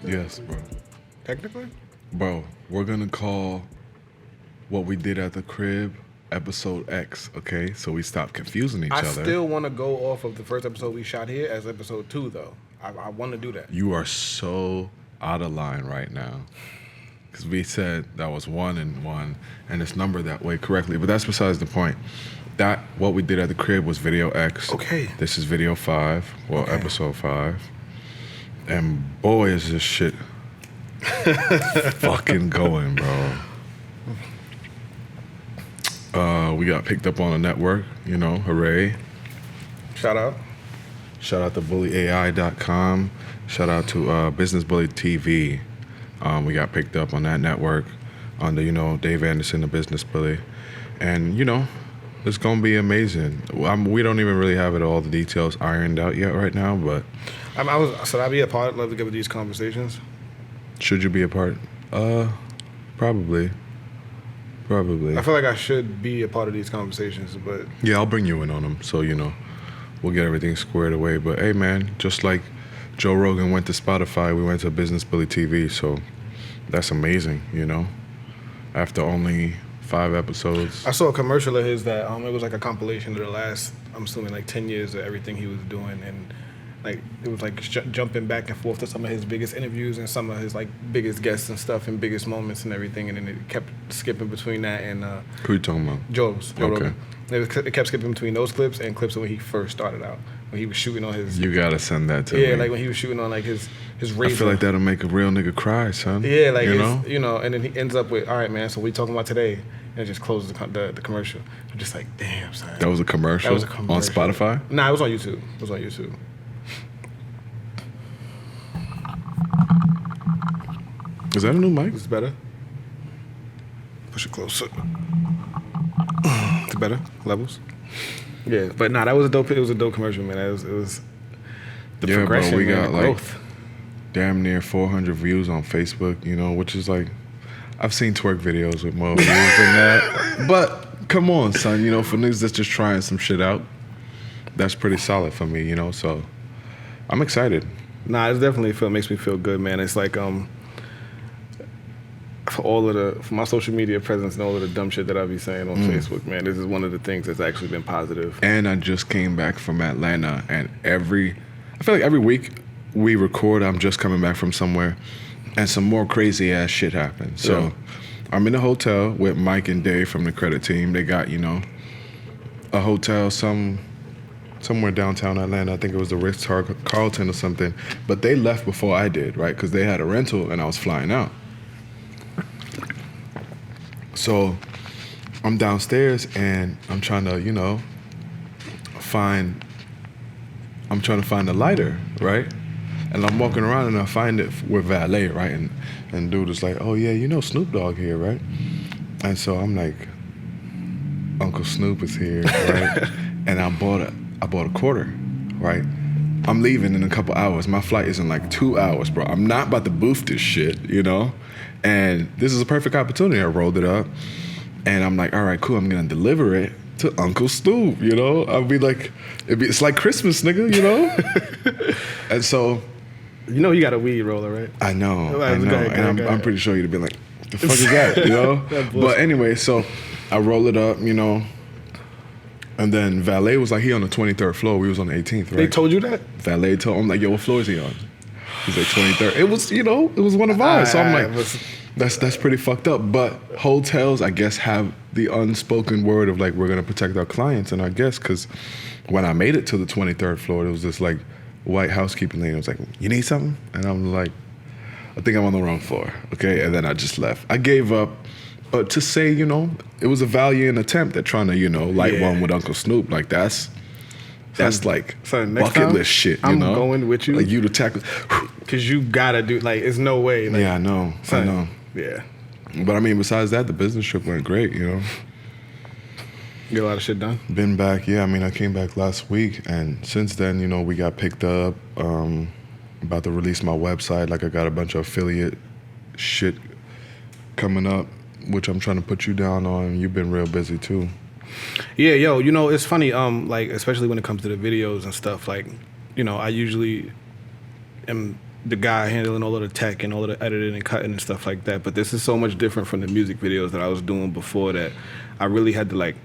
Yes, bro. Technically? Bro, we're gonna call what we did at the crib episode X, okay? So we stop confusing each I other. still want to go off of the first episode we shot here as episode 2, though. I want to do that. You are so out of line right now. Because we said that was 1 and 1, and it's numbered that way correctly. But that's besides the point. That, what we did at the crib was video X. Okay. This is video 5, well, Okay. episode 5. And boy, is this shit fucking going, bro. We got picked up on a network, you know, hooray. Shout out. Shout out to bullyai.com. Shout out to Business Bully TV. We got picked up on that network under, you know, Dave Anderson, the Business Bully. And, you know, it's going to be amazing. We don't even really have all the details ironed out yet right now, but... Should I be a part? Love to give these conversations. Should you be a part? Probably. I feel like I should be a part of these conversations, but... Yeah, I'll bring you in on them, so, you know, we'll get everything squared away. But, hey, man, just like Joe Rogan went to Spotify, we went to Business Bully TV, so that's amazing, you know? After only 5 episodes. I saw a commercial of his that it was like a compilation of the last, I'm assuming, like 10 years of everything he was doing, and like it was like jumping back and forth to some of his biggest interviews and some of his like biggest guests and stuff and biggest moments and everything, and then it kept skipping between that and Who you talking about? Joe Okay. Rogan. It kept skipping between those clips and clips of when he first started out, when he was shooting on his... You gotta send that to me. Yeah, like when he was shooting on like his razor. I feel like that'll make a real nigga cry, son. Yeah, like you know? And then he ends up with, all right, man, so what are you talking about today? And it just closes the commercial. I'm just like, damn, son. That was a commercial? That was a commercial. On Spotify? Nah, it was on YouTube. Is that a new mic? Is it better? Push it closer. Is it better? Levels? Yeah, but nah, that was a dope. It was a dope commercial, man. It was the progression, bro, we man, got the like growth. damn near 400 views on Facebook, you know, which is like, I've seen twerk videos with more views than that. But come on, son, you know, for niggas that's just trying some shit out, that's pretty solid for me, you know, so I'm excited. Nah, it definitely makes me feel good, man. It's like for my social media presence and all of the dumb shit that I be saying on Facebook, man, this is one of the things that's actually been positive. And I just came back from Atlanta, and I feel like every week we record, I'm just coming back from somewhere, and some more crazy ass shit happens. So Yeah. I'm in a hotel with Mike and Dave from the credit team. They got, you know, a hotel somewhere downtown Atlanta. I think it was the Ritz-Carlton or something. But they left before I did, right? Because they had a rental and I was flying out. So I'm downstairs and I'm trying to, you know, find a lighter, right? And I'm walking around and I find it with valet, right? And dude is like, oh yeah, you know Snoop Dogg here, right? And so I'm like, Uncle Snoop is here, right? And I bought a quarter, right? I'm leaving in a couple hours. My flight is in like 2 hours, bro. I'm not about to boof this shit, you know? And this is a perfect opportunity. I rolled it up and I'm like, all right, cool. I'm gonna deliver it to Uncle Snoop, you know? I'll be like, it's like Christmas, nigga, you know? And so, You know you got a weed roller, right? I know. Go ahead. And I'm pretty sure you'd be like, what the fuck is that, you know? But anyway, so I roll it up, you know, and then Valet was like, he on the 23rd floor. We was on the 18th, right? They told you that? Valet told him, like, yo, what floor is he on? He's like, 23rd. It was, you know, it was one of ours. So I'm like, that's pretty fucked up. But hotels, I guess, have the unspoken word of like, we're going to protect our clients and our guests. Because when I made it to the 23rd floor, there was this like white housekeeping lady. I was like, you need something? And I'm like, I think I'm on the wrong floor. Okay. And then I just left. I gave up. But to say, you know, it was a valiant attempt at trying to, you know, light one with Uncle Snoop. Like that's like bucket list shit, you know? I'm going with you. Like you to tackle. Because you gotta do, like, it's no way. Like, Yeah, I know. Yeah. But I mean, besides that, the business trip went great, you know? Get a lot of shit done. Been back, yeah. I mean, I came back last week, and since then, you know, we got picked up. About to release my website. Like, I got a bunch of affiliate shit coming up, which I'm trying to put you down on. You've been real busy too. Yeah, yo, you know, it's funny, like, especially when it comes to the videos and stuff, like, you know, I usually am the guy handling all of the tech and all of the editing and cutting and stuff like that. But this is so much different from the music videos that I was doing before that I really had to like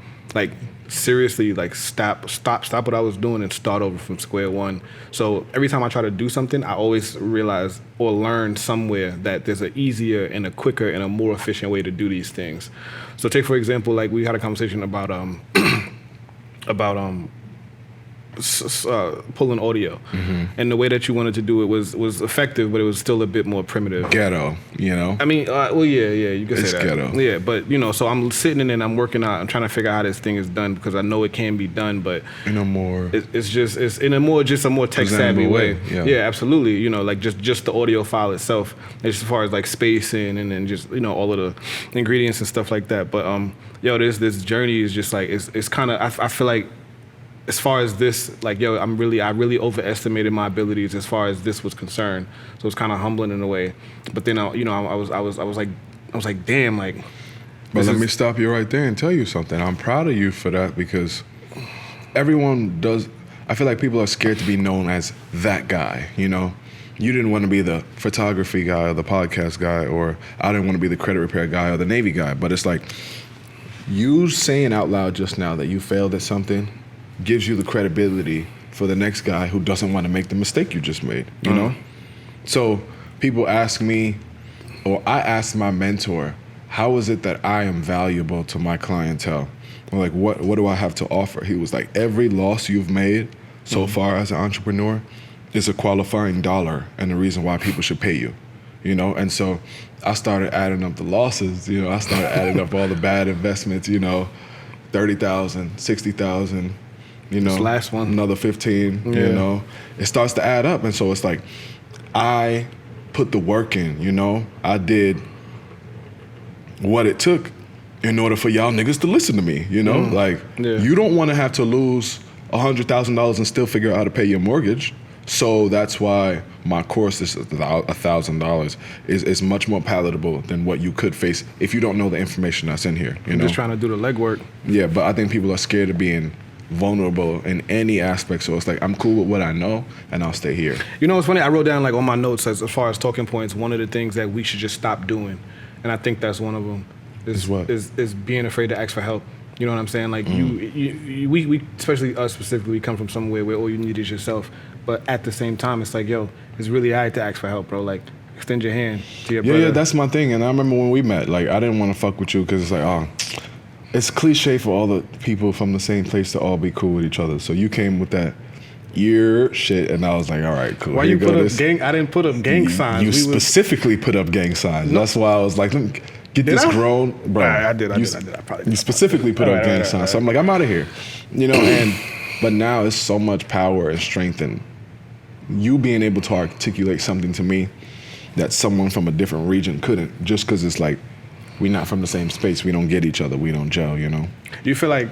seriously like stop what I was doing and start over from square one. So every time I try to do something, I always realize or learn somewhere that there's an easier and a quicker and a more efficient way to do these things. So take for example, like we had a conversation about pulling audio, and the way that you wanted to do it was effective, but it was still a bit more primitive. Ghetto, you know. I mean, well, yeah, you can It's say that. ghetto. Yeah, but you know, so I'm sitting in and I'm working out. I'm trying to figure out how this thing is done because I know it can be done, but In a more it's in a more tech savvy way. Yeah. Absolutely. You know, like just the audio file itself, as far as like spacing and then just all of the ingredients and stuff like that. But this journey is just like it's kind of I feel like. As far as this, like, I really overestimated my abilities as far as this was concerned. So it's kind of humbling in a way. But then, I was like, damn, like. But let me stop you right there and tell you something. I'm proud of you for that because everyone does. I feel like people are scared to be known as that guy, you know? You didn't want to be the photography guy or the podcast guy, or I didn't want to be the credit repair guy or the Navy guy. But it's like, you saying out loud just now that you failed at something gives you the credibility for the next guy who doesn't want to make the mistake you just made, you know? So people ask me, or I asked my mentor, how is it that I am valuable to my clientele? Or like, what do I have to offer? He was like, every loss you've made so far as an entrepreneur is a qualifying dollar and the reason why people should pay you, you know? And so I started adding up the losses, you know? I started adding up all the bad investments, you know, 30,000, 60,000, you know, this last one, another 15, you know, it starts to add up. And so it's like, I put the work in, you know, I did what it took in order for y'all niggas to listen to me, you know, you don't want to have to lose $100,000 and still figure out how to pay your mortgage. So that's why my course is $1,000 is much more palatable than what you could face if you don't know the information that's in here, you know. Just trying to do the legwork. Yeah, but I think people are scared of being vulnerable in any aspect, so it's like I'm cool with what I know and I'll stay here. You know, it's funny, I wrote down like on my notes as far as talking points, one of the things that we should just stop doing, and I think that's one of them, is being afraid to ask for help. You know what I'm saying? Like we especially us specifically, we come from somewhere where all you need is yourself, but at the same time it's like, it's really alright to ask for help, bro. Like, extend your hand to your brother. Yeah, that's my thing. And I remember when we met, like, I didn't want to fuck with you because it's like, it's cliche for all the people from the same place to all be cool with each other. So you came with that ear shit, and I was like, all right, cool. Why you put up gang? I didn't put up gang signs. You specifically put up gang signs. That's why I was like, let me get this grown, bro. I did. I probably did. You specifically put up gang signs. So I'm like, I'm out of here, you know. But now it's so much power and strength in you being able to articulate something to me that someone from a different region couldn't, just because it's like, we're not from the same space. We don't get each other. We don't gel, you know? You feel like,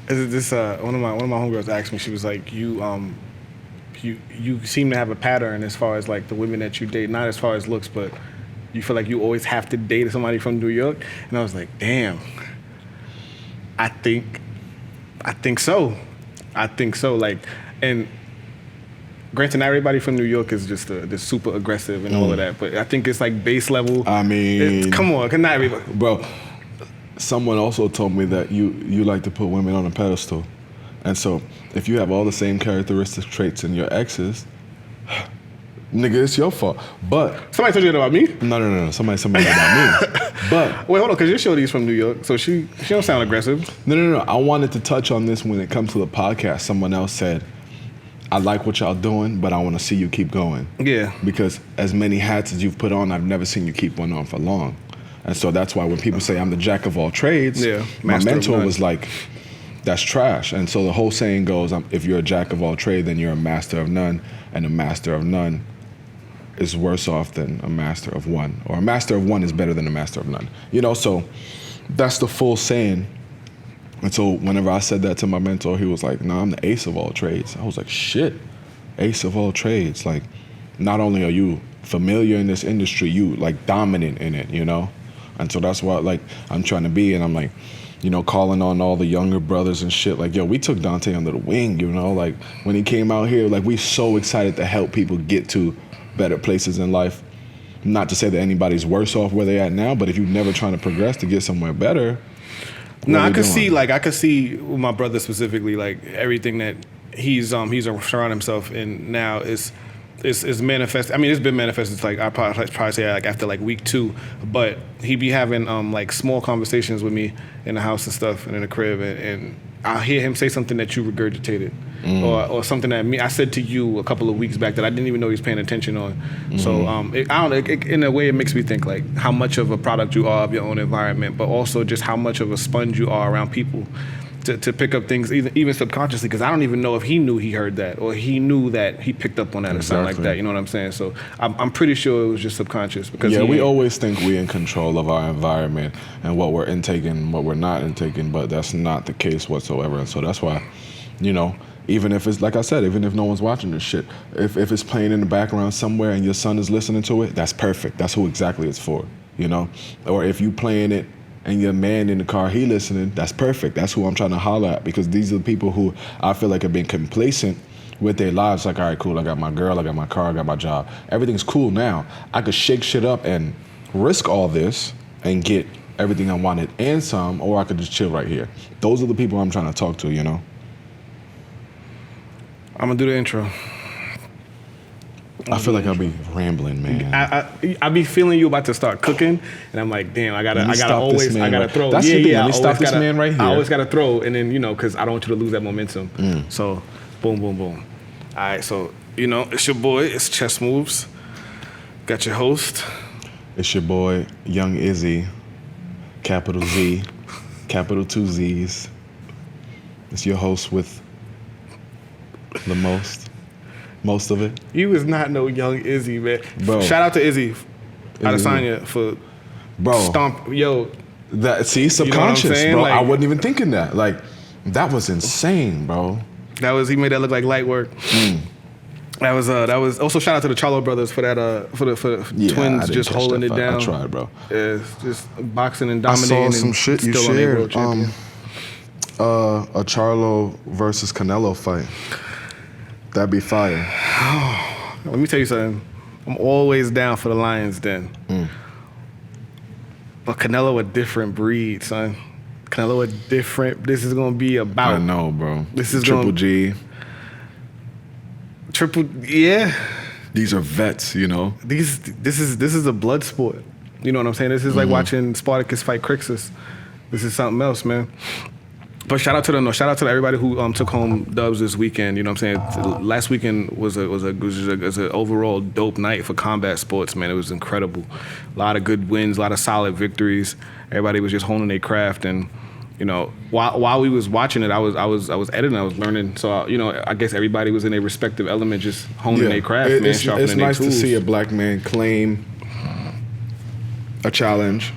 this one of my homegirls asked me, she was like, you seem to have a pattern as far as like the women that you date, not as far as looks, but you feel like you always have to date somebody from New York? And I was like, damn, I think so. Like, and granted, not everybody from New York is just super aggressive and all of that, but I think it's like base level. I mean, come on, not everybody. Bro, someone also told me that you like to put women on a pedestal. And so if you have all the same characteristic traits in your exes, nigga, it's your fault. But somebody told you that about me? No. Somebody told me that about me. But wait, hold on, because your shorty's from New York, so she don't sound aggressive. No. I wanted to touch on this when it comes to the podcast. Someone else said, I like what y'all doing, but I want to see you keep going. Yeah. Because as many hats as you've put on, I've never seen you keep one on for long. And so that's why when people say I'm the jack of all trades, my mentor was like, that's trash. And so the whole saying goes, if you're a jack of all trades, then you're a master of none. And a master of none is worse off than a master of one. Or a master of one is better than a master of none. You know, so that's the full saying. And so whenever I said that to my mentor, he was like, no, I'm the ace of all trades. I was like, shit, ace of all trades. Like, not only are you familiar in this industry, you like dominant in it, you know? And so that's what like I'm trying to be. And I'm like, you know, calling on all the younger brothers and shit. Like, yo, we took Dante under the wing, you know? Like, when he came out here, like, we so excited to help people get to better places in life. Not to say that anybody's worse off where they at now, but if you're never trying to progress to get somewhere better. No, I could see with my brother specifically, like everything that he's surrounding himself in now is manifest. I mean, it's been manifested. Like I probably say like after like week 2, but he be having like small conversations with me in the house and stuff and in the crib, and I'll hear him say something that you regurgitated, or something that I said to you a couple of weeks back that I didn't even know he was paying attention on. So I don't know. In a way, it makes me think like how much of a product you are of your own environment, but also just how much of a sponge you are around people to pick up things even subconsciously. Because I don't even know if he knew he heard that or he knew that he picked up on that or something like that. You know what I'm saying? So I'm pretty sure it was just subconscious. Because we always think we're in control of our environment and what we're intaking and what we're not intaking, but that's not the case whatsoever. And so that's why, even if it's, like I said, even if no one's watching this shit, if it's playing in the background somewhere and your son is listening to it, that's perfect. That's who exactly it's for, Or if you playing it and your man in the car, he listening, that's perfect. That's who I'm trying to holler at, because these are the people who I feel like have been complacent with their lives. Like, all right, cool, I got my girl, I got my car, I got my job. Everything's cool now. I could shake shit up and risk all this and get everything I wanted and some, or I could just chill right here. Those are the people I'm trying to talk to, I'm gonna do the intro. I feel like I'll be rambling, man. I be feeling you about to start cooking, and I'm like, damn, I gotta throw. That's the thing. Let me stop this man right here. I always gotta throw, and then because I don't want you to lose that momentum. So, boom, boom, boom. All right, so it's your boy. It's Chess Moves. Got your host. It's your boy, Young Izzy, capital Z, capital 2 Z's. It's your host with the most of it. You was not no Young Izzy, man. Bro. Shout out to Izzy Adesanya for stomp. Yo. Subconscious, bro. Like, I wasn't even thinking that. Like, that was insane, bro. He made that look like light work. That was also shout out to the Charlo brothers for that for the twins just holding it down. I tried, bro. Yeah, just boxing and dominating. I saw some shit you shared. A Charlo versus Canelo fight. That'd be fire. Let me tell you something. I'm always down for the Lions Den. But Canelo a different breed, son. Canelo a different. This is gonna be about. I know, bro. This is Triple G. Yeah. These are vets, This is a blood sport. You know what I'm saying? This is like watching Spartacus fight Crixus. This is something else, man. But shout out to everybody who took home dubs this weekend. You know what I'm saying? Last weekend was an overall dope night for combat sports, man. It was incredible. A lot of good wins, a lot of solid victories. Everybody was just honing their craft, and while we was watching it, I was editing, I was learning. So I guess everybody was in their respective element, just honing their craft, man, sharpening their tools. It's nice to see a black man claim a challenge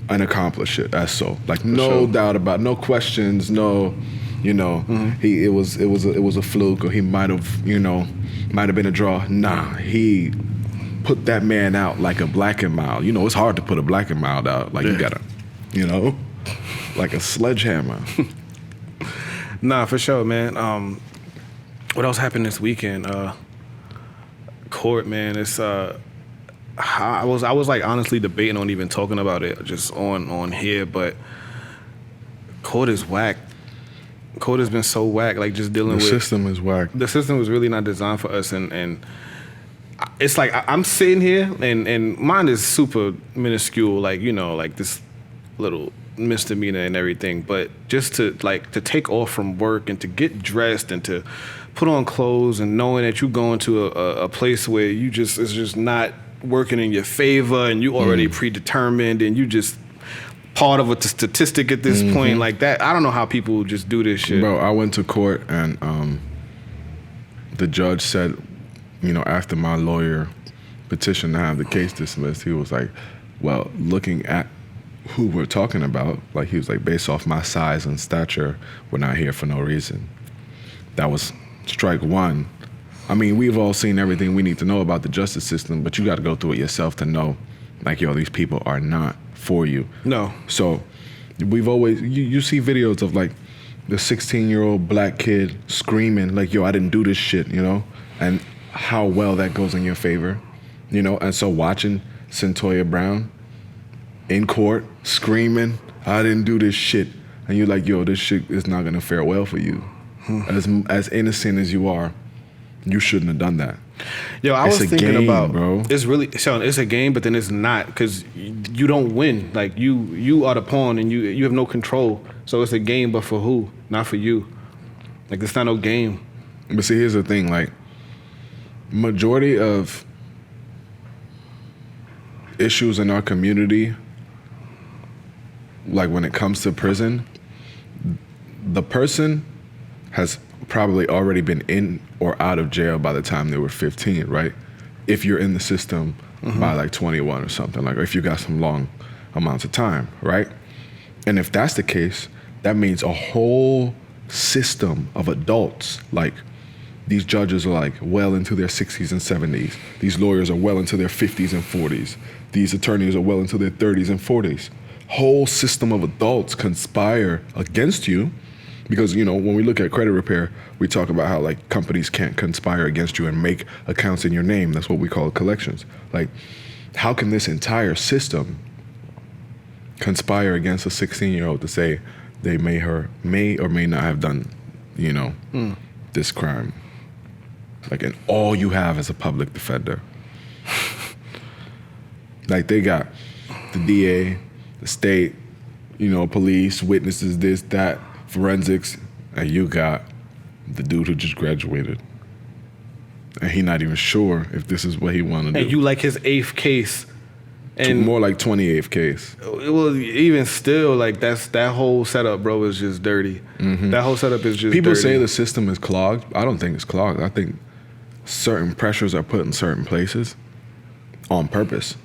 and accomplish it. That's so. Like, no doubt about it, no questions, no, it was a fluke, or he might have been a draw. Nah, he put that man out like a black and mild. It's hard to put a black and mild out. Like, you gotta, like a sledgehammer. Nah, for sure, man. What else happened this weekend? Court, man. It's I was like honestly debating on even talking about it just on here, but court is whack. Court has been so whack. Like, just dealing with the system is whack. The system was really not designed for us, and it's like I'm sitting here and mine is super minuscule, like like this little misdemeanor and everything, but just to take off from work and to get dressed and to put on clothes and knowing that you're going to a place where it's just not working in your favor, and you already predetermined, and you just part of a statistic at this point, like that. I don't know how people just do this shit. Bro, I went to court, and the judge said, after my lawyer petitioned to have the case dismissed, he was like, well, looking at who we're talking about, like, he was like, based off my size and stature, we're not here for no reason. That was strike one. I mean, we've all seen everything we need to know about the justice system, but you got to go through it yourself to know, like, yo, these people are not for you. No. So we've always, you see videos of, like, the 16-year-old black kid screaming, like, yo, I didn't do this shit, and how well that goes in your favor. And so watching Centoya Brown in court screaming, I didn't do this shit. And you're like, yo, this shit is not going to fare well for you. As innocent as you are, you shouldn't have done that. Yo, I was thinking about, bro. It's really, Sean, it's a game, but then it's not, because you don't win. Like, you are the pawn, and you have no control. So it's a game, but for who? Not for you. Like, it's not no game. But see, here's the thing, like, majority of issues in our community, like when it comes to prison, the person has probably already been in or out of jail by the time they were 15, right? If you're in the system by like 21 or something, like, or if you got some long amounts of time, right? And if that's the case, that means a whole system of adults, like these judges are like well into their 60s and 70s. These lawyers are well into their 50s and 40s. These attorneys are well into their 30s and 40s. Whole system of adults conspire against you because, when we look at credit repair, we talk about how like companies can't conspire against you and make accounts in your name. That's what we call collections. Like, how can this entire system conspire against a 16-year-old to say they may or may not have done, this crime? Like, and all you have is a public defender. Like, they got the DA, the state, police, witnesses, this, that, forensics, and you got the dude who just graduated. And he not even sure if this is what he want to do. And you like his 8th case. And more like 28th case. Well, even still, like, that whole setup, bro, is just dirty. That whole setup is just People dirty. say the system is clogged. I don't think it's clogged. I think certain pressures are put in certain places on purpose,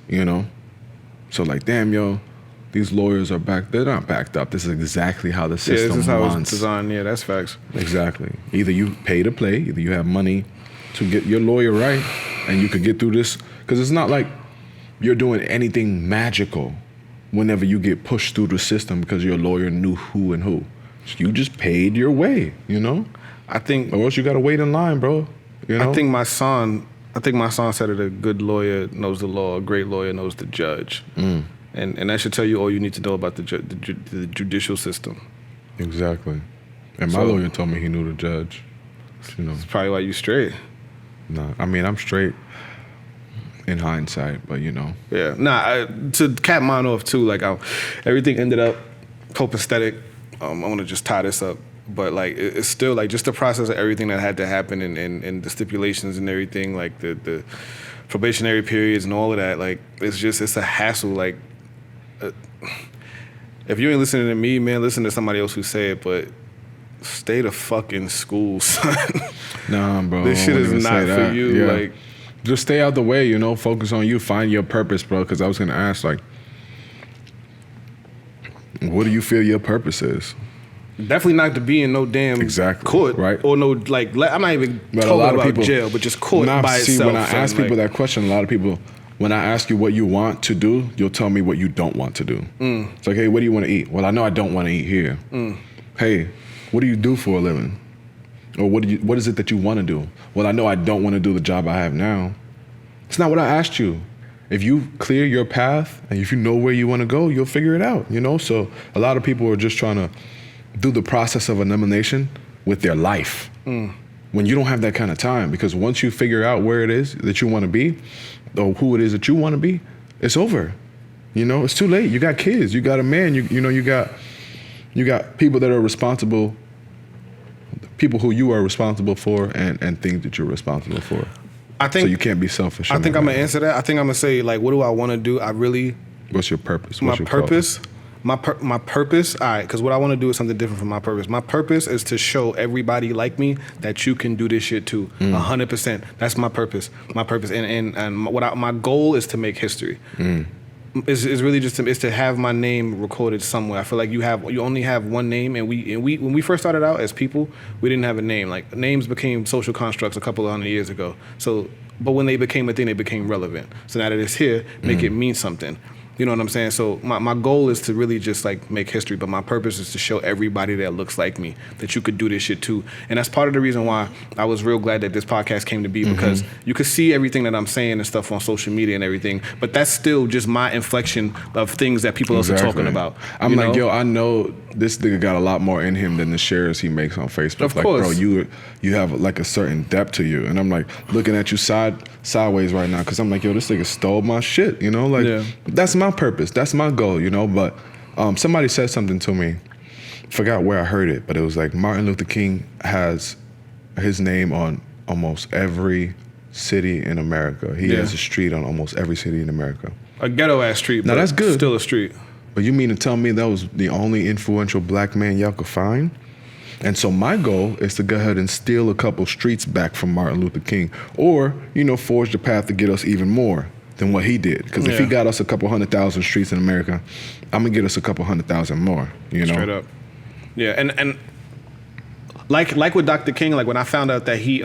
So like, damn, yo, these lawyers are they're not backed up. This is exactly how the system this is how wants. it's designed. Yeah, that's facts. Exactly. Either you pay to play, either you have money to get your lawyer right, and you could get through this. Because it's not like you're doing anything magical whenever you get pushed through the system because your lawyer knew who and who. You just paid your way, I think, or else you got to wait in line, bro. I think my son said it, a good lawyer knows the law, a great lawyer knows the judge. And that should tell you all you need to know about the judicial system. Exactly. And my lawyer told me he knew the judge. That's probably why you straight. Nah, I mean, I'm straight in hindsight, but Yeah. Nah, to cap mine off too, like, everything ended up copacetic. I want to just tie this up. But, like, it's still, like, just the process of everything that had to happen and the stipulations and everything, like, the probationary periods and all of that, like, it's a hassle. Like, if you ain't listening to me, man, listen to somebody else who say it, but stay the fuck in school, son. Nah, bro. This shit is not for you. Yeah. Like, just stay out the way, focus on you, find your purpose, bro. Because I was going to ask, like, what do you feel your purpose is? definitely not to be in no damn court, right? Or no, like, I'm not even but talking about people, jail, but just court by itself. When I ask people that question, a lot of people, when I ask you what you want to do, you'll tell me what you don't want to do. It's like, hey, what do you want to eat? Well, I know I don't want to eat here. Hey, what do you do for a living? Or what is it that you want to do? Well, I know I don't want to do the job I have now. It's not what I asked you. If you clear your path and if you know where you want to go, you'll figure it out, So a lot of people are just trying to do the process of elimination with their life when you don't have that kind of time. Because once you figure out where it is that you want to be or who it is that you want to be, it's over. It's too late. You got kids. You got a man. You got people that are responsible, people who you are responsible for and things that you're responsible for. So you can't be selfish. I think I'm going to answer that. I think I'm going to say, like, what do I want to do? What's your purpose? My purpose? My purpose, all right, because what I want to do is something different from my purpose. My purpose is to show everybody like me that you can do this shit too, 100%. That's my purpose. My purpose, and my goal is to make history. It's really just to have my name recorded somewhere. I feel like you only have one name, and we when we first started out as people, we didn't have a name. Like, names became social constructs a couple of hundred years ago. So, but when they became a thing, they became relevant. So now that it's here, make it mean something. You know what I'm saying? So my goal is to really just like make history, but my purpose is to show everybody that looks like me that you could do this shit too. And that's part of the reason why I was real glad that this podcast came to be, because you could see everything that I'm saying and stuff on social media and everything, but that's still just my inflection of things that people else are talking about. I'm like, yo, I know this nigga got a lot more in him than the shares he makes on Facebook. Of like, course. bro, you have like a certain depth to you. And I'm like looking at you sideways right now, because I'm like, yo, this nigga stole my shit, you know? Like, that's my purpose. That's my goal, you know? But somebody said something to me. Forgot where I heard it, but it was like Martin Luther King has his name on almost every city in America. He has a street on almost every city in America. A ghetto-ass street, now, but that's good. Still a street. But you mean to tell me that was the only influential black man y'all could find? And so my goal is to go ahead and steal a couple streets back from Martin Luther King, or, you know, forge the path to get us even more than what he did. Because if he got us a couple 100,000 streets in America, I'm gonna get us a couple 100,000 more, you know? Straight up. Yeah, and like with Dr. King, like when I found out that he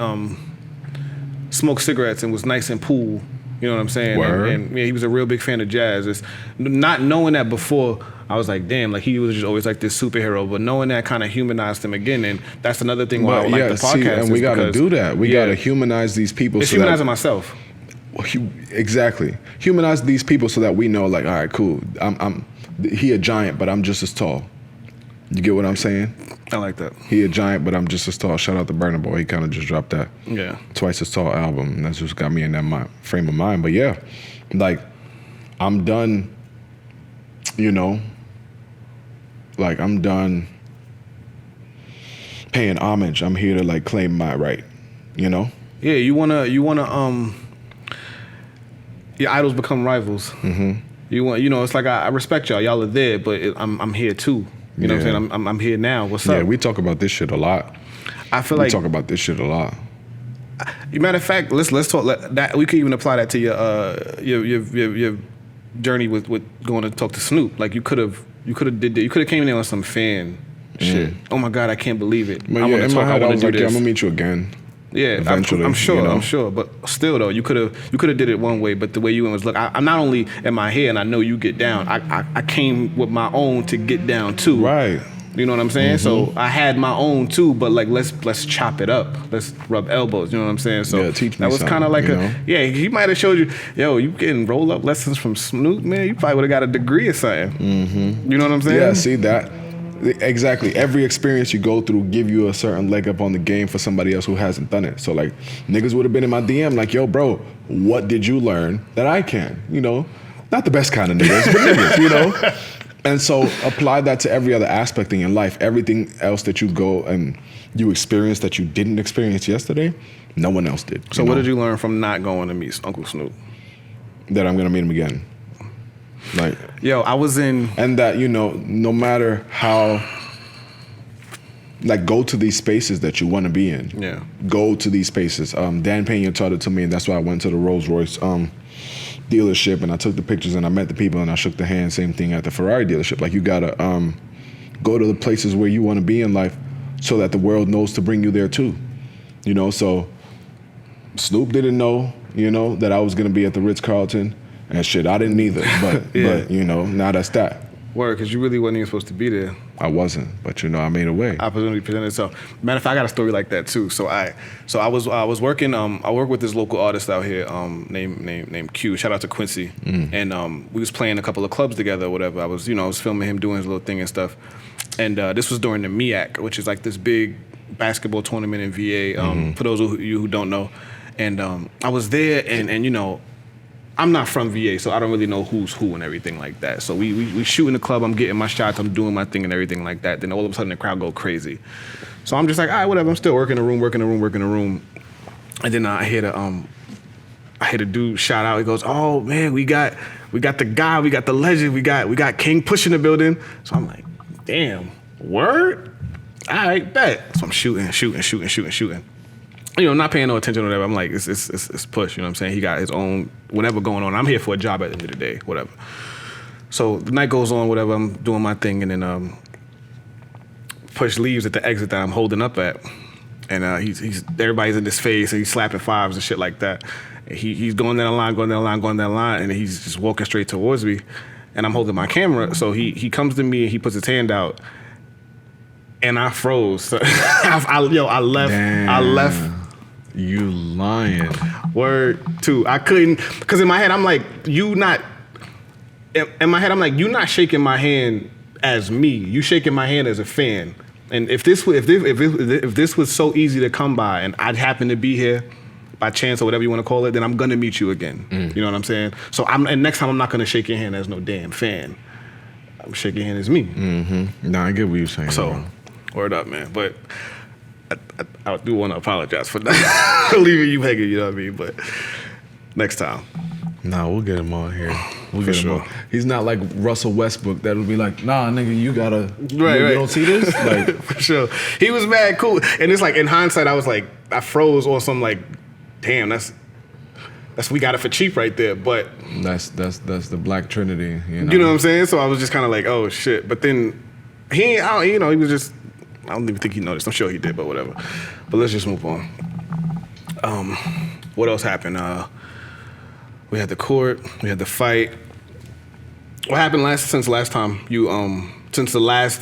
smoked cigarettes and was nice and cool, you know what I'm saying? And yeah, he was a real big fan of jazz. It's, not knowing that before, I was like, damn, like he was just always like this superhero. But knowing that kind of humanized him again, and that's another thing why I like the podcast. And we got to do that. We got to humanize these people. It's humanizing myself. Exactly. Humanize these people so that we know, like, all right, cool. He a giant, but I'm just as tall. You get what I'm saying? I like that. He a giant, but I'm just as tall. Shout out to Burna Boy. He kind of just dropped that Twice as Tall album. And that's just got me in that frame of mind. But yeah, like, I'm done, you know, like, I'm done paying homage. I'm here to, like, claim my right, you know? Yeah, you wanna your idols become rivals. Mm-hmm. You know, it's like I respect y'all. Y'all are there, but I'm here too. You know what I'm saying? I'm here now. What's up? Yeah, we talk about this shit a lot. I feel like we talk about this shit a lot. Matter of fact, let's talk that. We could even apply that to your journey with going to talk to Snoop. Like you could have came in there on some fan shit. Oh my God, I can't believe it. But I want to talk. I want to do this. I'm gonna meet you again. Yeah, eventually, I'm sure. You know? I'm sure, but still though, you could have did it one way, but the way you went was, look, I'm not only am I here and I know you get down. I came with my own to get down too. Right. You know what I'm saying? Mm-hmm. So I had my own too, but like let's chop it up. Let's rub elbows. You know what I'm saying? So teach me that was kind of like he might have showed you, yo, you getting roll up lessons from Snoop, man. You probably would have got a degree or something. Mm-hmm. You know what I'm saying? Yeah, see that. Exactly. Every experience you go through give you a certain leg up on the game for somebody else who hasn't done it. So like niggas would have been in my DM like, yo, bro, what did you learn that I can? You know, not the best kind of niggas, but niggas, you know? And so apply that to every other aspect in your life. Everything else that you go and you experience that you didn't experience yesterday, no one else did. So what did you learn from not going to meet Uncle Snoop? That I'm going to meet him again. Like, yo, I was in, and that, you know, no matter how, like, go to these spaces that you want to be in. Yeah. Go to these spaces. Dan Pena taught it to me, and that's why I went to the Rolls Royce dealership, and I took the pictures, and I met the people, and I shook the hand. Same thing at the Ferrari dealership. Like, you gotta go to the places where you want to be in life, so that the world knows to bring you there too. You know, so Snoop didn't know, you know, that I was gonna be at the Ritz-Carlton. And shit, I didn't either, but but you know, now that's that. Word, because you really wasn't even supposed to be there. I wasn't, but you know, I made a way. Opportunity presented itself. Matter of fact, I got a story like that too. So I was working. I work with this local artist out here, named Q. Shout out to Quincy. And we was playing a couple of clubs together, or whatever. I was filming him doing his little thing and stuff. And this was during the MEAC, which is like this big basketball tournament in VA. For those of you who don't know, and I was there, and you know, I'm not from VA, so I don't really know who's who and everything like that. So we shoot in the club, I'm getting my shots, I'm doing my thing and everything like that. Then all of a sudden the crowd go crazy. So I'm just like, all right, whatever. I'm still working the room. And then I hear the dude shout out. He goes, oh man, we got the guy, we got the legend, we got King Push in the building. So I'm like, damn, word? All right, bet. So I'm shooting. You know, not paying no attention or whatever. I'm like, it's Push, you know what I'm saying? He got his own whatever going on. I'm here for a job at the end of the day, whatever. So the night goes on, whatever, I'm doing my thing, and then Push leaves at the exit that I'm holding up at. And he's everybody's in his face, and he's slapping fives and shit like that. And he's going down the line, and he's just walking straight towards me. and I'm holding my camera. So he comes to me and he puts his hand out, and I froze. So I left. Damn. I left. You lying. Word too. I couldn't, because in my head I'm like, you not. In my head I'm like, you not shaking my hand as me. You shaking my hand as a fan. And if this was so easy to come by, and I'd happen to be here by chance or whatever you want to call it, then I'm gonna meet you again. You know what I'm saying? So and next time I'm not gonna shake your hand as no damn fan. I'm shaking your hand as me. Mm-hmm. Nah, I get what you're saying. So, bro. word up, man. But I do want to apologize for that. Leaving you hanging, you know what I mean? But next time. Nah, we'll get him on here. We'll For get him sure. on. He's not like Russell Westbrook that'll be like, nah, nigga, you gotta. Right. You don't see this? Like, For sure. He was mad cool. And it's like, in hindsight, I was like, I froze on some like, damn, that's we got it for cheap right there. But that's the Black Trinity. You know? you know what I'm saying? So I was just kind of like, oh shit. But then he was just, I don't even think he noticed. I'm sure he did, but whatever. But let's just move on. What else happened? We had the court. We had the fight. What happened since the last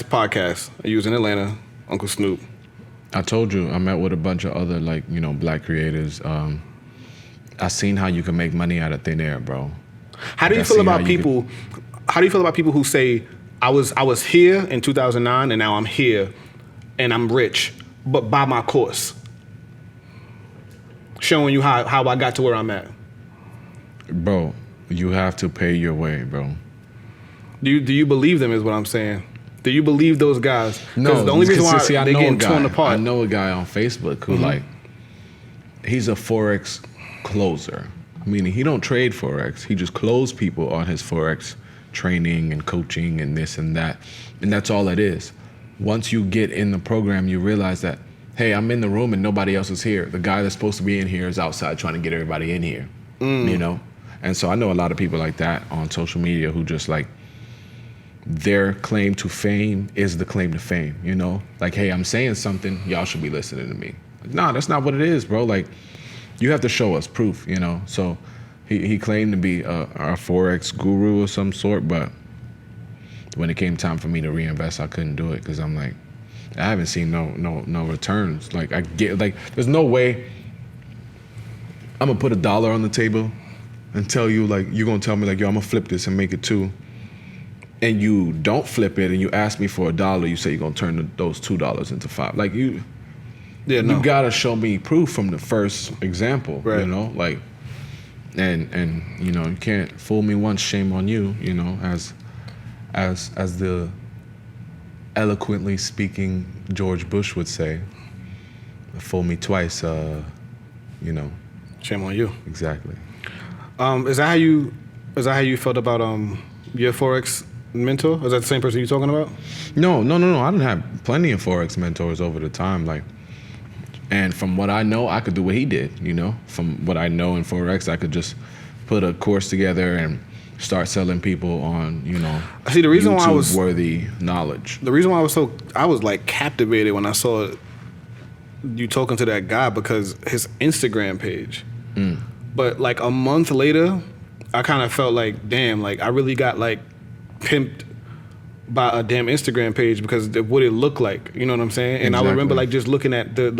podcast? You was in Atlanta, Uncle Snoop. I told you I met with a bunch of other Black creators. I seen how you can make money out of thin air, bro. How do you feel about people? How do you feel about people who say I was here in 2009 and now I'm here and I'm rich, but by my course, showing you how I got to where I'm at? Bro, you have to pay your way, bro. Do you believe them? Is what I'm saying. Do you believe those guys? No, the only reason why I they're know getting a guy. torn apart. I know a guy on Facebook who he's a Forex closer, meaning he don't trade Forex. He just close people on his Forex training and coaching and this and that, and that's all it is. Once you get in the program, you realize that, hey, I'm in the room and nobody else is here. The guy that's supposed to be in here is outside trying to get everybody in here, you know? And so I know a lot of people like that on social media who just like, their claim to fame is the claim to fame, you know? Like, hey, I'm saying something, y'all should be listening to me. Like, nah, that's not what it is, bro. Like, you have to show us proof, you know? So he claimed to be a Forex guru of some sort, but when it came time for me to reinvest, I couldn't do it because I'm like, I haven't seen no returns. Like, I get, like, there's no way I'm gonna put $1 on the table and tell you, like, you're gonna tell me, like, yo, I'm gonna flip this and make it 2. And you don't flip it and you ask me for $1, you say you're gonna turn those $2 into 5. Like, you gotta show me proof from the first example, right. You know? Like, and you know, you can't fool me once, shame on you, you know, as the eloquently speaking George Bush would say, fool me twice, you know. Shame on you. Exactly. Is that how you felt about your Forex mentor? Is that the same person you're talking about? No. I didn't have plenty of Forex mentors over the time, like, and from what I know, I could do what he did, you know? From what I know in Forex, I could just put a course together and start selling people on, you know, see, the reason why I was worthy knowledge. The reason why I was like captivated when I saw you talking to that guy, because his Instagram page. But like a month later, I kind of felt like, damn, like I really got like pimped by a damn Instagram page because of what it looked like. You know what I'm saying? And I remember like just looking at the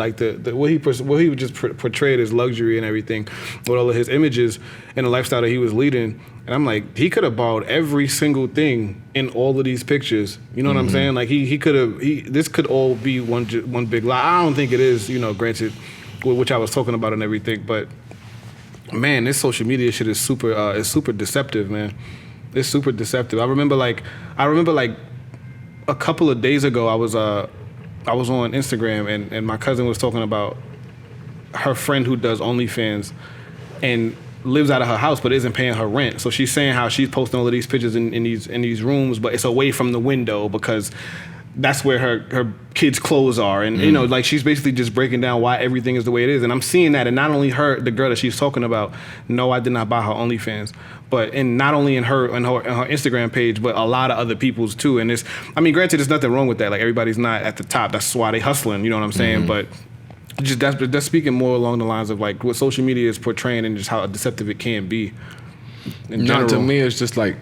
what he would just portrayed as luxury and everything with all of his images and the lifestyle that he was leading. And I'm like, he could have bought every single thing in all of these pictures. You know what I'm saying? Like he could have. This could all be one big lie. I don't think it is. You know, granted, which I was talking about and everything, but man, this social media shit is super deceptive, man. It's super deceptive. I remember like a couple of days ago, I was on Instagram and my cousin was talking about her friend who does OnlyFans and lives out of her house but isn't paying her rent. So she's saying how she's posting all of these pictures in these rooms, but it's away from the window because that's where her kids' clothes are. And, you know, like she's basically just breaking down why everything is the way it is. And I'm seeing that. And not only the girl that she's talking about, no, I did not buy her OnlyFans, but not only in her Instagram page, but a lot of other people's too. And granted, there's nothing wrong with that. Like everybody's not at the top. That's why they hustling, you know what I'm saying? But just that's speaking more along the lines of like what social media is portraying and just how deceptive it can be. To me, it's just like,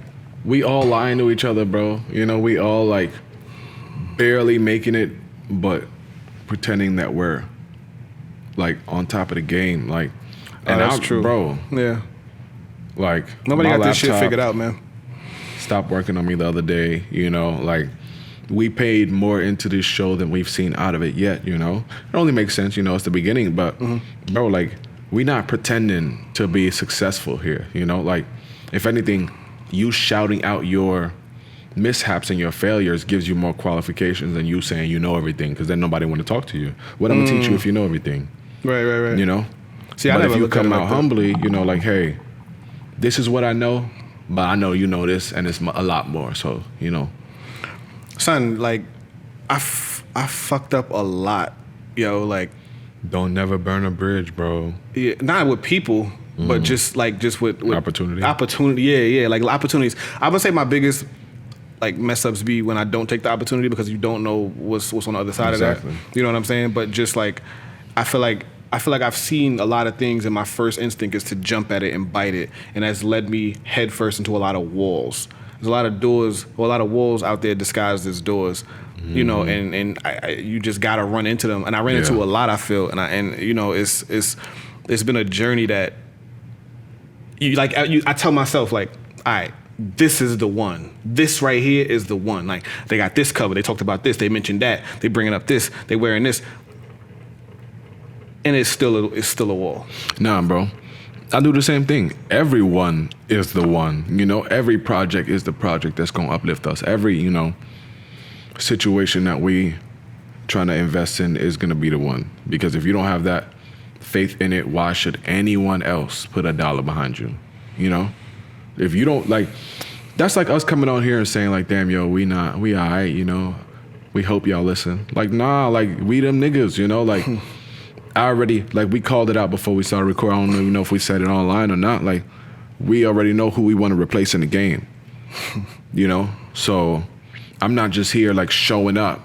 we all lying to each other, bro. You know, we all like barely making it, but pretending that we're like on top of the game. Like, and that's true, bro. Yeah. Like Nobody got this shit figured out, man. Stopped working on me the other day. You know, like we paid more into this show than we've seen out of it yet. You know, it only makes sense. You know, it's the beginning, but bro, like we not pretending to be successful here. You know, like if anything, you shouting out your mishaps and your failures gives you more qualifications than you saying you know everything, because then nobody want to talk to you. What I'm gonna teach you if you know everything? Right. You know. See, but I never if you looked at come it out like that. humbly, you know, like, hey, this is what I know, but I know you know this, and it's a lot more. So, you know. Son, like, I fucked up a lot, yo. Like, Don't never burn a bridge, bro. yeah, not with people, but just with Opportunity. Opportunity, yeah. Like opportunities. I would say my biggest like mess ups be when I don't take the opportunity because you don't know what's on the other side Exactly. of that. You know what I'm saying? But just like, I feel like I've seen a lot of things, and my first instinct is to jump at it and bite it, and that's led me headfirst into a lot of walls. There's a lot of doors, or a lot of walls out there disguised as doors, you know, and you just gotta run into them. And I ran into a lot, I feel, and you know, it's been a journey that I tell myself like, all right, this is the one. This right here is the one. Like they got this cover, they talked about this, they mentioned that, they bringing up this, they wearing this. And it's still a wall. Nah, bro. I do the same thing. Everyone is the one. You know, every project is the project that's going to uplift us. Every, you know, situation that we trying to invest in is going to be the one. Because if you don't have that faith in it, why should anyone else put $1 behind you? You know? If you don't, like, that's like us coming on here and saying, like, damn, yo, we all right, you know? We hope y'all listen. Like, nah, like, we them niggas, you know? Like, I already, like, we called it out before we started recording. I don't even know if we said it online or not. Like, we already know who we want to replace in the game, you know? So I'm not just here, like, showing up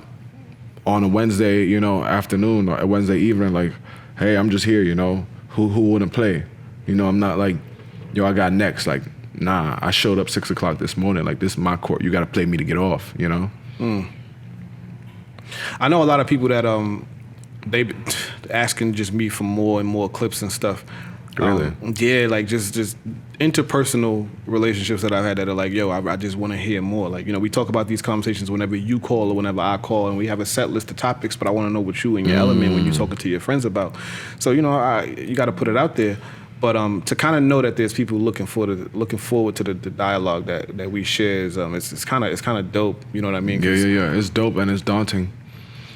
on a Wednesday, you know, afternoon or a Wednesday evening, like, hey, I'm just here, you know? Who wouldn't play? You know, I'm not like, yo, I got next. Like, nah, I showed up 6 o'clock this morning. Like, this is my court. You got to play me to get off, you know? I know a lot of people that they asking just me for more and more clips and stuff. Really? Yeah, like just interpersonal relationships that I've had that are like, yo, I just want to hear more. Like, you know, we talk about these conversations whenever you call or whenever I call, and we have a set list of topics, but I want to know what you and your element when you're talking to your friends about. So, you know, you got to put it out there. But to kind of know that there's people looking forward to the dialogue that we share is it's kind of dope. You know what I mean? Yeah. It's dope and it's daunting.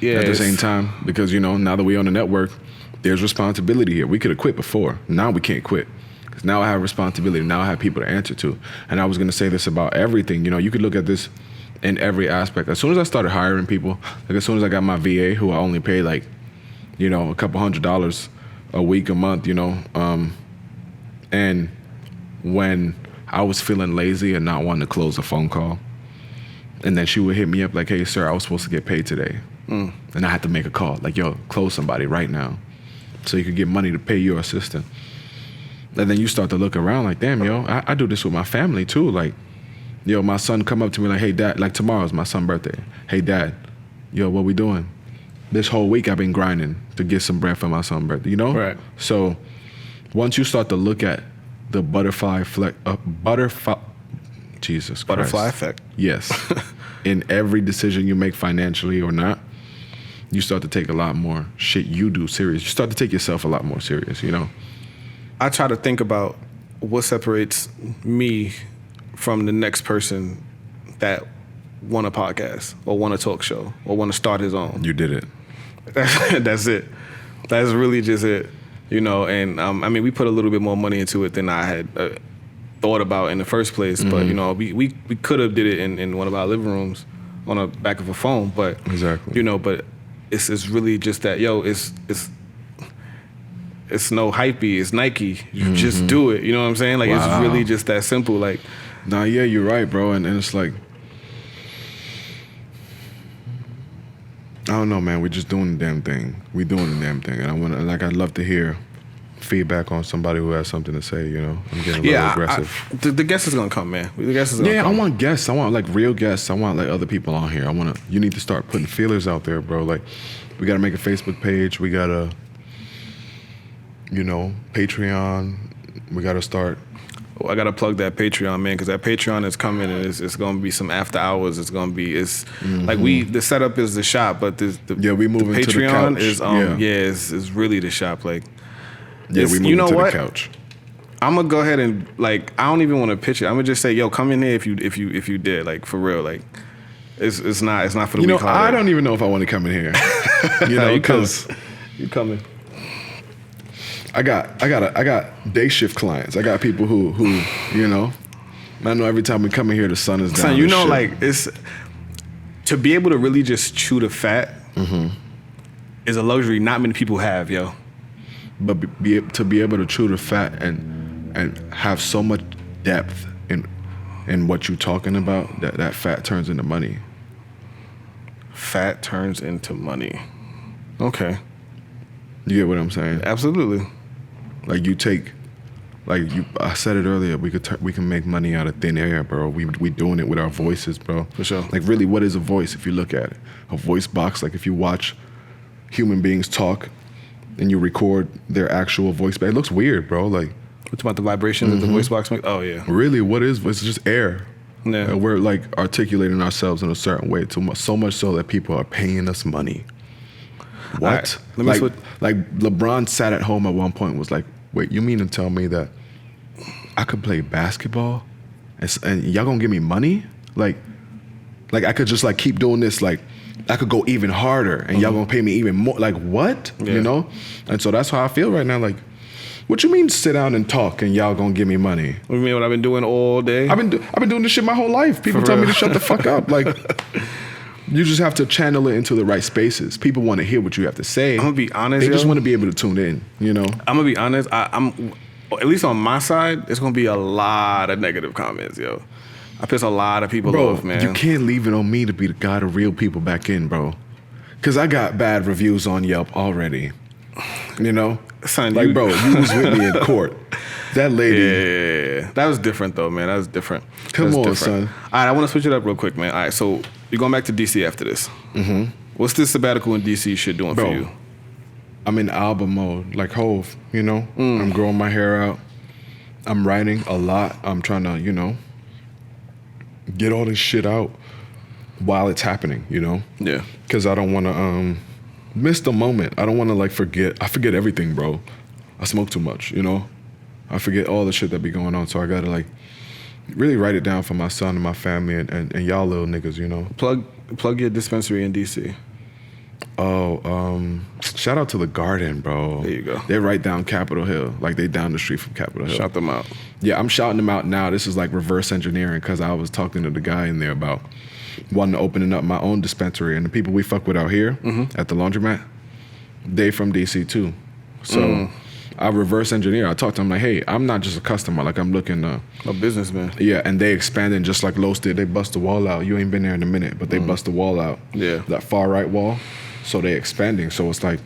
Yeah, at the same time, because, you know, now that we on the network, there's responsibility here. We could have quit before. Now we can't quit. Because now I have responsibility. Now I have people to answer to. And I was going to say this about everything. You know, you could look at this in every aspect. As soon as I started hiring people, like as soon as I got my VA, who I only pay like, you know, a couple $100 a week, a month, you know, and when I was feeling lazy and not wanting to close a phone call, and then she would hit me up like, hey, sir, I was supposed to get paid today. And I had to make a call, like, yo, close somebody right now so you could get money to pay your assistant. And then you start to look around like, damn, yo, I do this with my family too. Like, yo, my son come up to me like, hey, dad, like tomorrow's my son's birthday. Hey, dad, yo, what we doing? This whole week I've been grinding to get some bread for my son's birthday, you know? Right. So once you start to look at the butterfly Jesus Christ. Butterfly effect. Yes. In every decision you make financially or not, you start to take a lot more shit you do serious. You start to take yourself a lot more serious, you know? I try to think about what separates me from the next person that want a podcast or want a talk show or want to start his own. You did it. That's it. That's really just it, you know? And I mean, we put a little bit more money into it than I had thought about in the first place. But, you know, we could have did it in one of our living rooms on the back of a phone. But, Exactly. you know, but it's really just that, yo, it's no hypey, it's Nike. You just do it. You know what I'm saying? Like, Wow. It's really just that simple. Like, Nah, yeah, you're right, bro. And it's like, I don't know, man. We're just doing the damn thing. We doing the damn thing. And I'd love to hear feedback on somebody who has something to say. You know, I'm getting a little aggressive. The guest is gonna come, man. The guest is gonna come. I want guests. I want like real guests. I want like other people on here. You need to start putting feelers out there, bro. Like, we gotta make a Facebook page. We gotta, Patreon. We gotta start. I gotta plug that Patreon, man, because that Patreon is coming, and it's gonna be some after hours. It's gonna be like the setup is the shop, but we moving Patreon to the couch. is really the shop. Like, we moving to the couch. I'm gonna go ahead and like, I don't even want to pitch it. I'm gonna just say, yo, come in here if you did, like, for real. Like, it's not for the weak. I don't even know if I want to come in here. Because you coming. I got day shift clients. I got people who I know every time we come in here the sun is down. Son, like, it's to be able to really just chew the fat is a luxury not many people have, yo. But to be able to chew the fat and have so much depth in what you're talking about, that fat turns into money. Fat turns into money. Okay. You get what I'm saying? Absolutely. Like, I said it earlier, we can make money out of thin air, bro. We doing it with our voices, bro. For sure. Like, really, what is a voice if you look at it? A voice box, like if you watch human beings talk and you record their actual voice back, it looks weird, bro. Like, what's about the vibration that the voice box makes? Oh, yeah. Really, what is voice? It's just air. Yeah. And we're like articulating ourselves in a certain way, so much so that people are paying us money. What? Right, like LeBron sat at home at one point and was like, wait, you mean to tell me that I could play basketball and y'all gonna give me money? Like I could just like keep doing this, like I could go even harder and y'all gonna pay me even more. Like, what? Yeah. And so that's how I feel right now. Like, what you mean sit down and talk and y'all gonna give me money? What do you mean what I've been doing all day? I've been doing this shit my whole life. People tell me to shut the fuck up. Like, you just have to channel it into the right spaces. People want to hear what you have to say. I'm gonna be honest. They just want to be able to tune in, I'm gonna be honest. I'm at least on my side, it's gonna be a lot of negative comments, yo. I piss a lot of people off, man. You can't leave it on me to be the guy to reel people back in, bro. Because I got bad reviews on Yelp already. Son, like, bro, you was with me in court. That lady. Yeah. That was different, though, man. That was different. Come on, son. All right, I want to switch it up real quick, man. All right, so you're going back to D.C. after this. Mm-hmm. What's this sabbatical in D.C. shit doing for you? I'm in album mode, like Hove, I'm growing my hair out. I'm writing a lot. I'm trying to, get all this shit out while it's happening, Yeah. Because I don't want to miss the moment. I don't want to, like, forget. I forget everything, bro. I smoke too much, I forget all the shit that be going on. So I got to, like, really write it down for my son and my family and y'all little niggas, Plug your dispensary in D.C. Oh, shout out to The Garden, bro. There you go. They're right down Capitol Hill. Like, they down the street from Capitol Hill. Shout them out. Yeah, I'm shouting them out now. This is like reverse engineering because I was talking to the guy in there about wanting to open up my own dispensary. And the people we fuck with out here at the laundromat, they from DC too. So I reverse engineer. I talked to them like, hey, I'm not just a customer. Like, I'm looking a businessman. Yeah, and they expanding just like Los did. They bust the wall out. You ain't been there in a minute, but they bust the wall out. Yeah. That far right wall. So they expanding. So it's like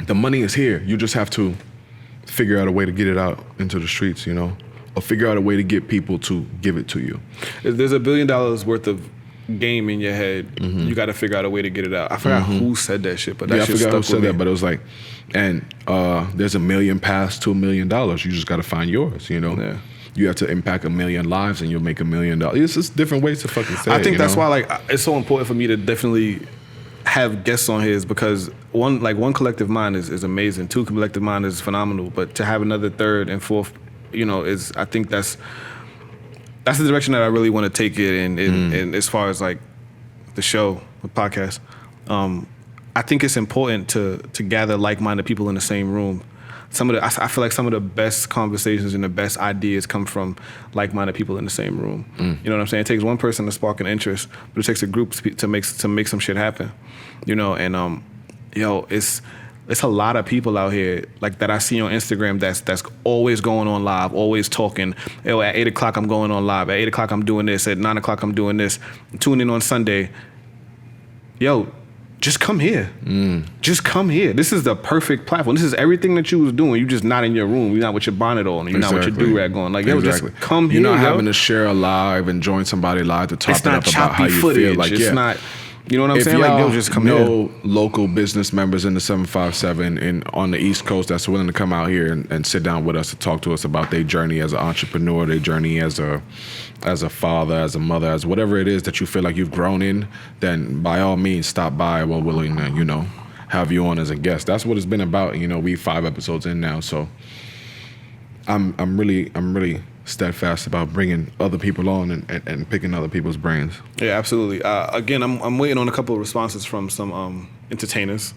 the money is here. You just have to figure out a way to get it out into the streets, or figure out a way to get people to give it to you. If there's $1 billion worth of game in your head, you got to figure out a way to get it out. I forgot who said that shit, but that shit stuck with me. I forgot who said that, but it was like, and there's 1 million paths to $1 million. You just got to find yours, Yeah. You have to impact 1 million lives and you'll make $1 million. It's just different ways to fucking say it. I think that's why, like, it's so important for me to definitely have guests on here, is because one collective mind is amazing. 2 collective mind is phenomenal, but to have another third and fourth, is, I think that's the direction that I really want to take it in. And as far as like the show, the podcast, I think it's important to gather like-minded people in the same room. I feel like some of the best conversations and the best ideas come from like-minded people in the same room. You know what I'm saying? It takes one person to spark an interest, but it takes a group to make some shit happen. And it's a lot of people out here like that I see on Instagram that's always going on live, always talking. Yo, at 8 o'clock I'm going on live. At 8 o'clock I'm doing this. At 9 o'clock I'm doing this. Tune in on Sunday. Yo, just come here. Just come here. This is the perfect platform. This is everything that you was doing. You just not in your room. You're not with your bonnet on. You're not with your do-rag on. Like, yo, just come here. You're not having to share a live and join somebody live to talk about how you feel. Like, it's not, you know what I'm saying? Like, yo, just come here. Local business members in the 757 and on the East Coast that's willing to come out here and sit down with us to talk to us about their journey as an entrepreneur, their journey as a father, as a mother, as whatever it is that you feel like you've grown in, then by all means stop by. We're willing to, you know, have you on as a guest. That's what it's been about. You know, we 5 episodes in now, so I'm really steadfast about bringing other people on and picking other people's brains. Yeah, absolutely. Again, I'm waiting on a couple of responses from some entertainers,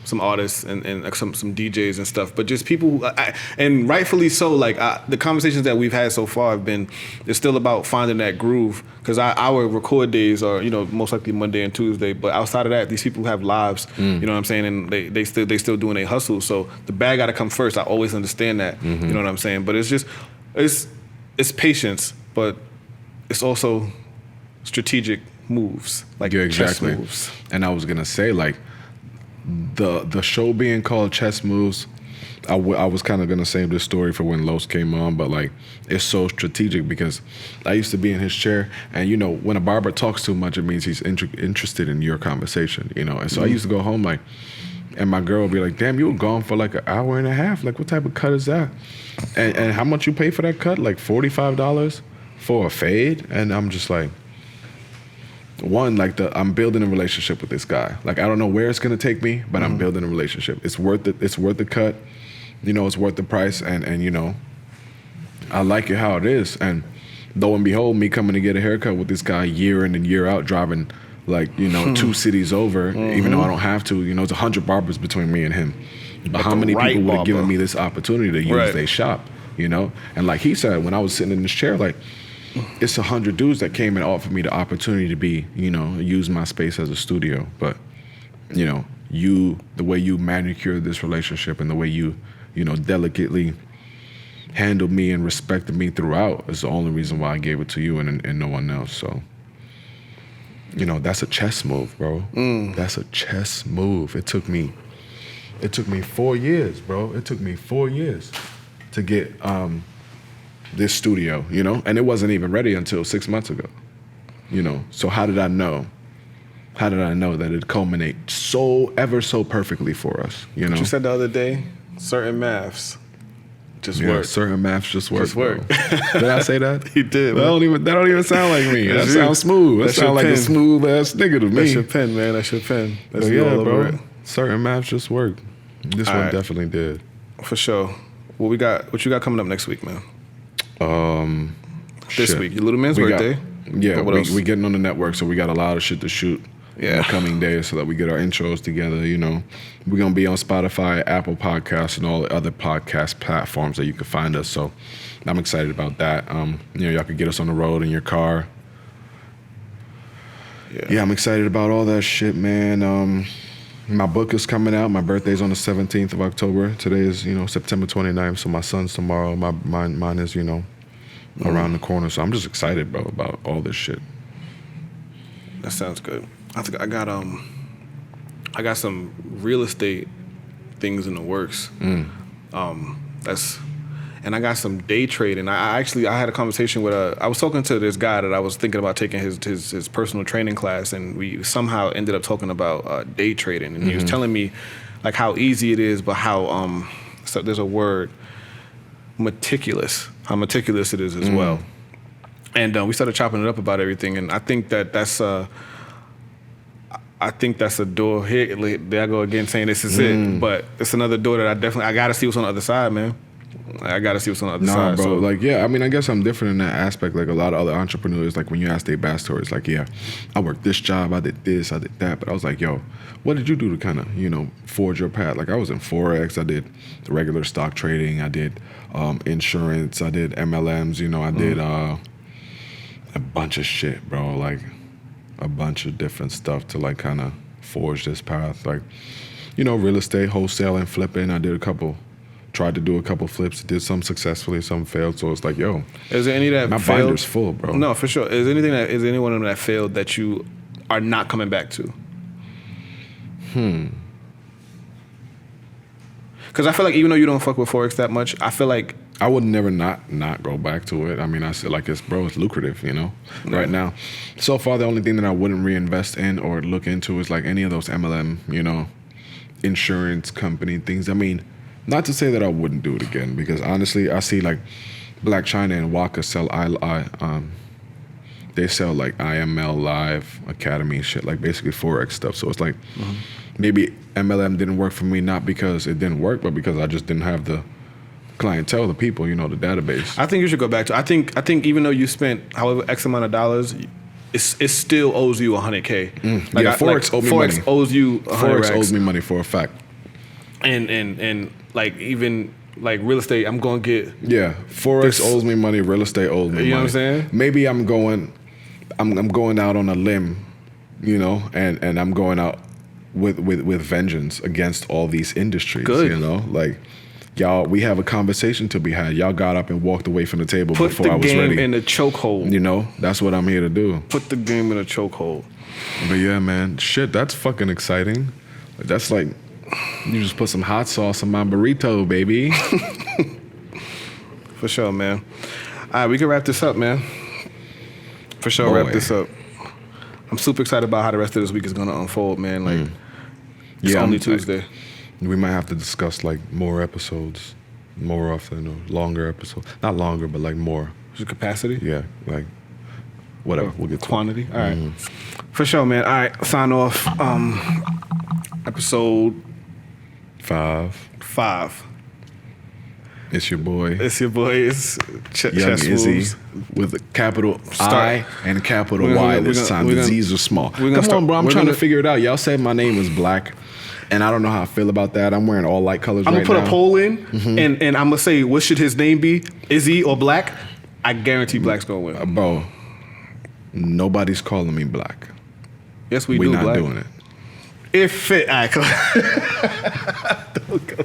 some artists and some DJs and stuff, but just people who, and rightfully so, like the conversations that we've had so far have been, it's still about finding that groove, because our record days are, you know, most likely Monday and Tuesday, but outside of that, these people have lives, you know what I'm saying, and they still doing a hustle, so the bag got to come first. I always understand that, you know what I'm saying, but it's just, it's patience, but it's also strategic moves, like chess moves. And I was gonna say, like, the show being called Chess Moves, I was kind of gonna save this story for when Los came on, but like, it's so strategic because I used to be in his chair, and you know, when a barber talks too much, it means he's interested in your conversation, you know. And so I used to go home like, and my girl would be like, "Damn, you were gone for like an hour and a half. Like, what type of cut is that? And how much you pay for that cut? Like $45 for a fade?" And I'm just like, one, like I'm building a relationship with this guy. Like, I don't know where it's gonna take me, but I'm building a relationship. It's worth it. It's worth the cut. You know, it's worth the price. And you know, I like it how it is. And lo and behold, me coming to get a haircut with this guy year in and year out, driving like, you know, 2 cities over, even though I don't have to. You know, it's 100 barbers between me and him. But how many people would have given me this opportunity to use their shop? You know, and like he said, when I was sitting in this chair, like, it's 100 dudes that came and offered me the opportunity to be, you know, use my space as a studio. But, you know, the way you manicure this relationship and the way you know, delicately handled me and respected me throughout is the only reason why I gave it to you and no one else. So, you know, that's a chess move, bro. That's a chess move. It took me 4 years, bro. It took me 4 years to get this studio, you know? And it wasn't even ready until 6 months ago, you know? So how did I know? How did I know that it'd culminate ever so perfectly for us, you know? What you said the other day, certain maths just work. Certain maths just work. Did I say that? You did. That don't even sound like me. That sounds smooth. That sounds like a smooth ass nigga to me. That's your pen, man. That's your pen. That's yeah, all bro. over it. Certain maths just work. This one definitely did. For sure. What you got coming up next week, man? This week, your little man's birthday. We getting on the network, so we got a lot of shit to shoot in the coming days so that we get our intros together, you know. We're going to be on Spotify, Apple Podcasts, and all the other podcast platforms that you can find us, so I'm excited about that. You know, y'all could get us on the road in your car. Yeah, I'm excited about all that shit, man. My book is coming out. My birthday's on the 17th of October. Today is, you know, September 29th, so my son's tomorrow. Mine is, you know, around the corner. So I'm just excited, bro, about all this shit. That sounds good. I think I got some real estate things in the works. And I got some day trading. I had a conversation with I was talking to this guy that I was thinking about taking his personal training class, and we somehow ended up talking about day trading. And he was telling me like how easy it is, but how so there's a word, meticulous. How meticulous it is as well. And we started chopping it up about everything, and I think that's a door here. There I go again saying this is it, but it's another door that I got to see what's on the other side, man. I got to see what's on the other side. Bro, so. like, yeah, I mean, I guess I'm different in that aspect. Like a lot of other entrepreneurs, like when you ask their backstory, it's like, yeah, I worked this job, I did this, I did that. But I was like, yo, what did you do to kind of, you know, forge your path? Like I was in Forex, I did the regular stock trading, I did insurance, I did MLMs, you know, I did a bunch of shit, bro. Like a bunch of different stuff to like kind of forge this path. Like, you know, real estate, wholesaling, flipping. I did tried to do a couple flips, did some successfully, some failed. So it's like, yo, is there any that my failed? binder's full, bro. No, for sure. Is any one of them that failed that you are not coming back to? Because I feel like even though you don't fuck with Forex that much, I feel like I would never not go back to it. I mean, I said like it's lucrative, you know, right now. So far, the only thing that I wouldn't reinvest in or look into is like any of those MLM, you know, insurance company things. I mean, not to say that I wouldn't do it again, because honestly, I see like Black China and Waka sell they sell like IML Live Academy and shit, like basically Forex stuff. So it's like maybe MLM didn't work for me, not because it didn't work, but because I just didn't have the clientele, the people, you know, the database. I think you should go back to. I think even though you spent however X amount of dollars, it still owes you $100K. Yeah, Forex owes me money. Forex owes you Forex $100. owes me money for a fact. And like even like real estate, I'm gonna get. Yeah, Forex owes me money. Real estate owes me money. You know what I'm saying? Maybe I'm going out on a limb, you know, and I'm going out with vengeance against all these industries. Good. You know, like y'all, we have a conversation to be had. Y'all got up and walked away from the table before I was ready. Put the game in the chokehold. You know, that's what I'm here to do. Put the game in a chokehold. But yeah, man, shit, that's fucking exciting. That's like, you just put some hot sauce on my burrito, baby. For sure, man. All right, we can wrap this up, man. For sure, wrap this up. I'm super excited about how the rest of this week is gonna unfold, man. Like, it's only Tuesday. We might have to discuss like more episodes, more often, or longer episodes. Not longer, but like more. Just capacity? Yeah, like whatever. We'll get to quantity. All right. For sure, man. All right, sign off. Episode 5. It's your boy. It's your boy. It's Young Chess Izzy Moves. with a capital I and capital Y this time. The Z's are small. Come on, bro. I'm trying to figure it out. Y'all said my name is Black, and I don't know how I feel about that. I'm wearing all light colors right now. I'm going to put a poll in, and I'm going to say, what should his name be? Izzy or Black? I guarantee Black's going to win. Bro, nobody's calling me Black. Yes, we We're do, not Black. doing it. If it... All right, come on. Don't go.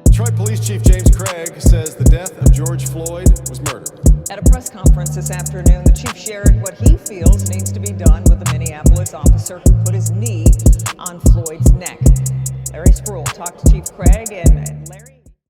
Detroit Police Chief James Craig says the death of George Floyd was murder. At a press conference this afternoon, the chief shared what he feels needs to be done with the Minneapolis officer who put his knee on Floyd's neck. Larry Spruill talked to Chief Craig, and Larry...